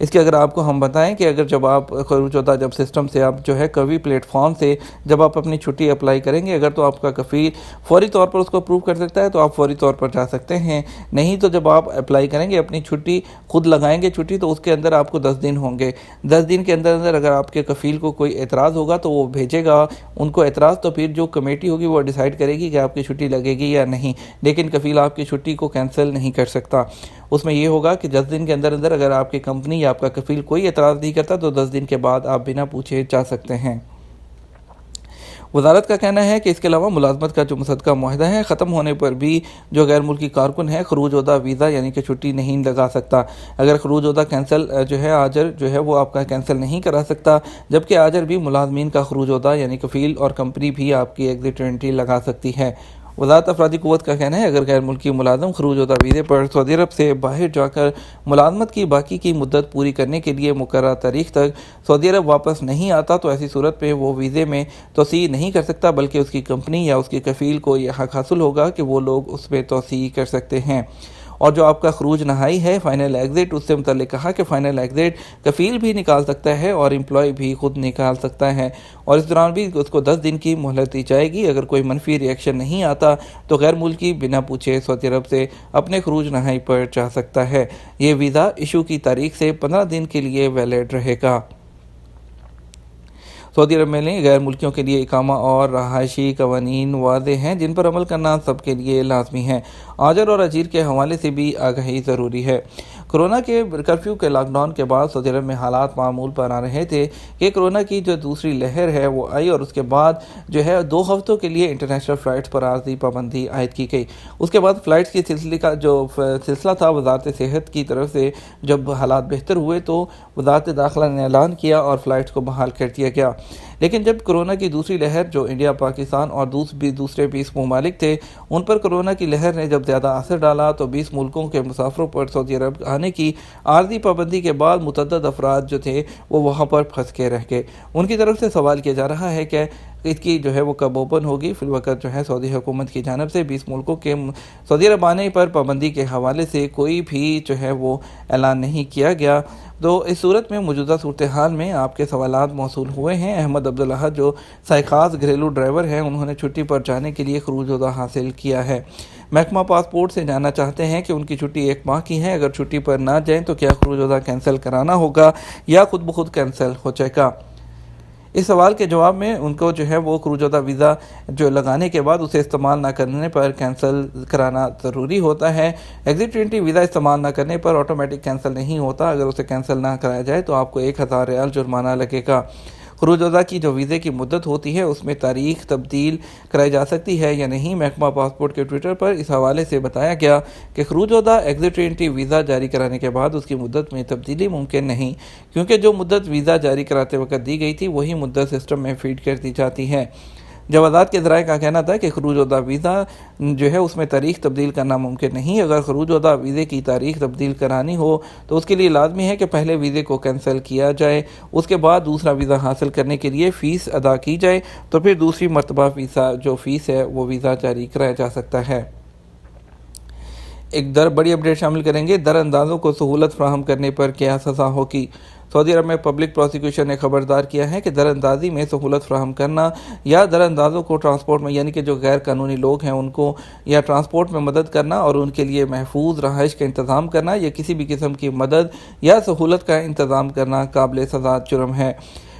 اس کے اگر آپ کو ہم بتائیں کہ اگر جب آپ خروج ہوتا جب سسٹم سے آپ جو ہے کوی پلیٹ فارم سے جب آپ اپنی چھٹی اپلائی کریں گے، اگر تو آپ کا کفیل فوری طور پر اس کو اپروو کر سکتا ہے تو آپ فوری طور پر جا سکتے ہیں، نہیں تو جب آپ اپلائی کریں گے اپنی چھٹی خود لگائیں گے چھٹی تو اس کے اندر آپ کو 10 دن ہوں گے، 10 دن کے اندر اگر آپ کے کفیل کو کوئی اعتراض ہوگا تو وہ بھیجے گا ان کو اعتراض، تو پھر جو کمیٹی ہوگی وہ ڈیسائیڈ کرے گی کہ آپ کی چھٹی لگے گی یا نہیں، لیکن کفیل آپ کی چھٹی کو کینسل نہیں کر سکتا۔ اس میں یہ ہوگا کہ 10 دن کے اندر اگر آپ کی کمپنی یا آپ کا کفیل کوئی اعتراض نہیں کرتا تو 10 دن کے بعد آپ بنا پوچھے جا سکتے ہیں۔ وزارت کا کہنا ہے کہ اس کے علاوہ ملازمت کا جو مصدقہ معاہدہ ہے ختم ہونے پر بھی جو غیر ملکی کارکن ہے خروج ہوتا ویزا یعنی کہ چھٹی نہیں لگا سکتا۔ اگر خروج ہوتا کینسل جو ہے آجر جو ہے وہ آپ کا کینسل نہیں کرا سکتا، جبکہ آجر بھی ملازمین کا خروج ہوتا یعنی کفیل اور کمپنی بھی آپ کی ایگزٹ انٹری لگا سکتی ہے۔ وزارت افرادی قوت کا کہنا ہے اگر غیر ملکی ملازم خروج ہوتا ویزے پر سعودی عرب سے باہر جا کر ملازمت کی باقی کی مدت پوری کرنے کے لیے مقررہ تاریخ تک سعودی عرب واپس نہیں آتا تو ایسی صورت میں وہ ویزے میں توسیع نہیں کر سکتا، بلکہ اس کی کمپنی یا اس کے کفیل کو یہ حق حاصل ہوگا کہ وہ لوگ اس میں توسیع کر سکتے ہیں۔ اور جو آپ کا خروج نہائی ہے فائنل ایگزٹ، اس سے متعلق کہا کہ فائنل ایگزٹ کفیل بھی نکال سکتا ہے اور امپلائی بھی خود نکال سکتا ہے، اور اس دوران بھی اس کو 10 دن کی مہلت دی جائے گی۔ اگر کوئی منفی ری ایکشن نہیں آتا تو غیر ملکی بنا پوچھے سعودی عرب سے اپنے خروج نہائی پر جا سکتا ہے۔ یہ ویزا ایشو کی تاریخ سے 15 دن کے لیے ویلڈ رہے گا۔ سعودی عرب میں غیر ملکیوں کے لیے اقامہ اور رہائشی قوانین واضح ہیں جن پر عمل کرنا سب کے لیے لازمی ہے۔ آجر اور اجیر کے حوالے سے بھی آگاہی ضروری ہے۔ کورونا کے کرفیو کے لاک ڈاؤن کے بعد سعودی عرب میں حالات معمول پر آ رہے تھے کہ کورونا کی جو دوسری لہر ہے وہ آئی، اور اس کے بعد جو ہے 2 ہفتوں کے لیے انٹرنیشنل فلائٹس پر عارضی پابندی عائد کی گئی۔ اس کے بعد فلائٹس کی سلسلے کا جو سلسلہ تھا وزارت صحت کی طرف سے جب حالات بہتر ہوئے تو وزارت داخلہ نے اعلان کیا اور فلائٹس کو بحال کر دیا گیا، لیکن جب کورونا کی دوسری لہر جو انڈیا، پاکستان اور دوسرے 20 ممالک تھے ان پر کورونا کی لہر نے جب زیادہ اثر ڈالا تو 20 ملکوں کے مسافروں پر سعودی عرب آنے کی عارضی پابندی کے بعد متعدد افراد جو تھے وہ وہاں پر پھنس کے رہ گئے۔ ان کی طرف سے سوال کیا جا رہا ہے کہ اس کی جو ہے وہ کب اوپن ہوگی۔ فی الوقت جو ہے سعودی حکومت کی جانب سے 20 ملکوں کے سعودی عرب آنے پر پابندی کے حوالے سے کوئی بھی جو ہے وہ اعلان نہیں کیا گیا۔ تو اس صورت میں موجودہ صورتحال میں آپ کے سوالات موصول ہوئے ہیں۔ احمد عبداللہ جو سائیخاز گھریلو ڈرائیور ہیں انہوں نے چھٹی پر جانے کے لیے خروج ہوتا حاصل کیا ہے۔ محکمہ پاسپورٹ سے جاننا چاہتے ہیں کہ ان کی چھٹی 1 ماہ کی ہے، اگر چھٹی پر نہ جائیں تو کیا خروج ہوتا کینسل کرانا ہوگا یا خود بخود کینسل ہو جائے گا؟ اس سوال کے جواب میں ان کو جو ہے وہ خروج ہوتا ویزا جو لگانے کے بعد اسے استعمال نہ کرنے پر کینسل کرانا ضروری ہوتا ہے۔ ایگزٹ انٹری ویزا استعمال نہ کرنے پر آٹومیٹک کینسل نہیں ہوتا، اگر اسے کینسل نہ کرایا جائے تو آپ کو 1000 ریال جرمانہ لگے گا۔ خروج ہوتا کی جو ویزے کی مدت ہوتی ہے اس میں تاریخ تبدیل کرائی جا سکتی ہے یا نہیں۔ محکمہ پاسپورٹ کے ٹویٹر پر اس حوالے سے بتایا گیا کہ خروج ہوتا ایگزٹ انٹری ویزا جاری کرانے کے بعد اس کی مدت میں تبدیلی ممکن نہیں، کیونکہ جو مدت ویزا جاری کراتے وقت دی گئی تھی وہی مدت سسٹم میں فیڈ کر دی جاتی ہے۔ جوازات کے ذرائع کا کہنا تھا کہ خروج ہوتا ویزا جو ہے اس میں تاریخ تبدیل کرنا ممکن نہیں۔ اگر خروج ہوتا ویزے کی تاریخ تبدیل کرانی ہو تو اس کے لیے لازمی ہے کہ پہلے ویزے کو کینسل کیا جائے، اس کے بعد دوسرا ویزا حاصل کرنے کے لیے فیس ادا کی جائے، تو پھر دوسری مرتبہ ویزا جو فیس ہے وہ ویزا جاری کرایا جا سکتا ہے۔ ایک بڑی اپڈیٹ شامل کریں گے، در اندازوں کو سہولت فراہم کرنے پر کیا سزا ہوگی۔ سعودی عرب میں پبلک پروسیکیوشن نے خبردار کیا ہے کہ در اندازی میں سہولت فراہم کرنا یا در اندازوں کو ٹرانسپورٹ میں یعنی کہ جو غیر قانونی لوگ ہیں ان کو یا ٹرانسپورٹ میں مدد کرنا اور ان کے لیے محفوظ رہائش کا انتظام کرنا یا کسی بھی قسم کی مدد یا سہولت کا انتظام کرنا قابل سزا جرم ہے۔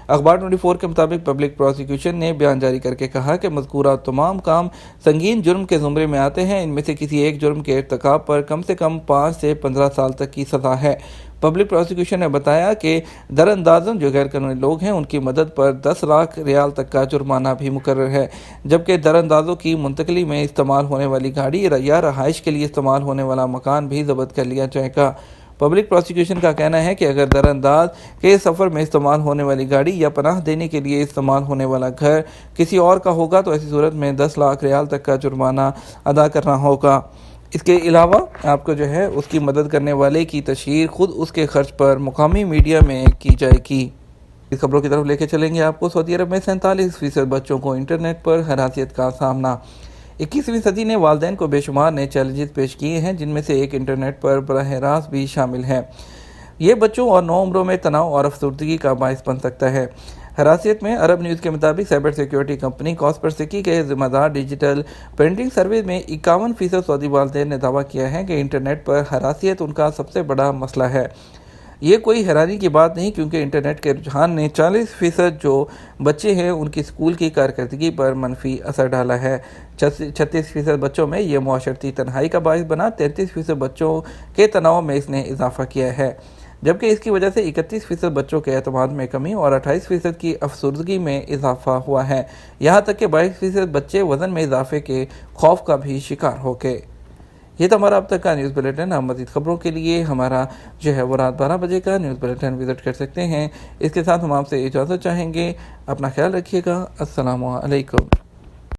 اخبار 24 کے مطابق پبلک پروسیکیوشن نے بیان جاری کر کے کہا کہ مذکورہ تمام کام سنگین جرم کے زمرے میں آتے ہیں، ان میں سے کسی ایک جرم کے ارتکاب پر کم سے کم 5 سے 15 سال تک کی سزا ہے۔ پبلک پروسیکیوشن نے بتایا کہ در اندازن جو غیر قانونی لوگ ہیں ان کی مدد پر 10 لاکھ ریال تک کا جرمانہ بھی مقرر ہے، جبکہ در اندازوں کی منتقلی میں استعمال ہونے والی گاڑی یا رہائش کے لیے استعمال ہونے والا مکان بھی ضبط کر لیا جائے گا۔ پبلک پروسیکیوشن کا کہنا ہے کہ اگر در انداز کے سفر میں استعمال ہونے والی گاڑی یا پناہ دینے کے لیے استعمال ہونے والا گھر کسی اور کا ہوگا تو ایسی صورت میں 10 لاکھ ریال تک کا جرمانہ ادا کرنا ہوگا۔ اس کے علاوہ آپ کو جو ہے اس کی مدد کرنے والے کی تشہیر خود اس کے خرچ پر مقامی میڈیا میں کی جائے گی۔ اس خبروں کی طرف لے کے چلیں گے آپ کو۔ سعودی عرب میں 47% بچوں کو انٹرنیٹ پر حراسیت کا سامنا۔ 21ویں صدی نے والدین کو بے شمار نئے چیلنجز پیش کیے ہیں، جن میں سے ایک انٹرنیٹ پر براہ راست بھی شامل ہے۔ یہ بچوں اور نوعمروں میں تناؤ اور افسردگی کا باعث بن سکتا ہے۔ حراسیت میں عرب نیوز کے مطابق سائبر سیکیورٹی کمپنی کاسپرسکی کے ذمہ دار ڈیجیٹل پرنٹنگ سروے میں 51% سعودی والدین نے دعویٰ کیا ہے کہ انٹرنیٹ پر حراسیت ان کا سب سے بڑا مسئلہ ہے۔ یہ کوئی حیرانی کی بات نہیں، کیونکہ انٹرنیٹ کے رجحان نے 40% جو بچے ہیں ان کی اسکول کی کارکردگی پر منفی اثر ڈالا ہے۔ 36% بچوں میں یہ معاشرتی تنہائی کا باعث بنا، 33% بچوں کے تناؤ میں اس نے اضافہ کیا ہے، جبکہ اس کی وجہ سے 31% بچوں کے اعتماد میں کمی اور 28% کی افسردگی میں اضافہ ہوا ہے۔ یہاں تک کہ 22% بچے وزن میں اضافے کے خوف کا بھی شکار ہو گئے۔ یہ تھا ہمارا اب تک کا نیوز بلیٹن۔ آپ مزید خبروں کے لیے ہمارا وہ رات 12 بجے کا نیوز بلیٹن وزٹ کر سکتے ہیں۔ اس کے ساتھ ہم آپ سے اجازت چاہیں گے۔ اپنا خیال رکھیے گا۔ السلام علیکم۔